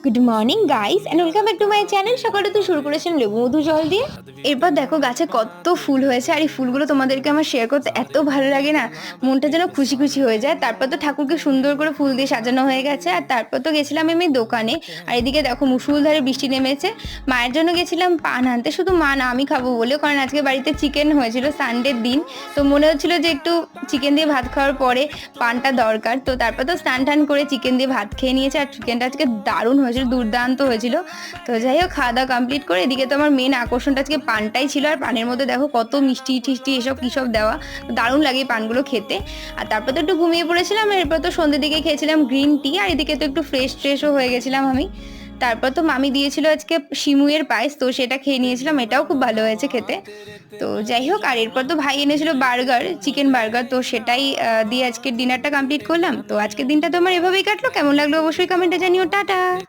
Good morning guys and welcome back to my channel. সকালে তো শুরু করেছিলাম লেবু মধু জল দিয়ে। এরপর দেখো গাছে কত ফুল হয়েছে, আর এই ফুলগুলো তোমাদেরকে আমার শেয়ার করতে এত ভালো লাগে না, মনটা যেন খুশি খুশি হয়ে যায়। তারপর তো ঠাকুরকে সুন্দর করে ফুল দিয়ে সাজানো হয়ে গেছে, আর তারপর তো গেছিলাম আমি দোকানে। আর এদিকে দেখো মুষলধারে বৃষ্টি নেমেছে। মায়ের জন্য গেছিলাম পান আনতে, শুধু মা না আমি খাবো বলে, কারণ আজকে বাড়িতে চিকেন হয়েছিল সানডের দিন। তো মনে হচ্ছিল যে একটু চিকেন দিয়ে ভাত খাওয়ার পরে পানটা দরকার। তো তারপর তো স্নান টান করে চিকেন দিয়ে ভাত খেয়ে নিয়েছে, আর চিকেনটা আজকে দারুণ হয়েছিল, দুর্দান্ত হয়েছিল। তো যাই হোক, খাওয়া দাওয়া কমপ্লিট করে এদিকে তো আমার মেন আকর্ষণটা আজকে পানটাই ছিল। আর পানের মধ্যে দেখো কত মিষ্টি টিষ্টি এসব কী সব দেওয়া, দারুণ লাগে পানগুলো খেতে। আর তারপর তো একটু ঘুমিয়ে পড়েছিলাম, এরপর তো সন্ধ্যের দিকে খেয়েছিলাম গ্রিন টি, আর এদিকে তো একটু ফ্রেশ ট্রেশও হয়ে গেছিলাম আমি। তারপর তো মামি দিয়েছিল আজকে শিমুয়ের পায়েস, তো সেটা খেয়ে নিয়েছিলাম, এটাও খুব ভালো হয়েছে খেতে। তো যাই হোক, আর এরপর তো ভাই এনেছিল বার্গার, চিকেন বার্গার, তো সেটাই দিয়ে আজকে ডিনারটা কমপ্লিট করলাম। তো আজকের দিনটা তো আমার এভাবেই কাটলো, কেমন লাগলো অবশ্যই কমেন্টে জানিও। টাটা।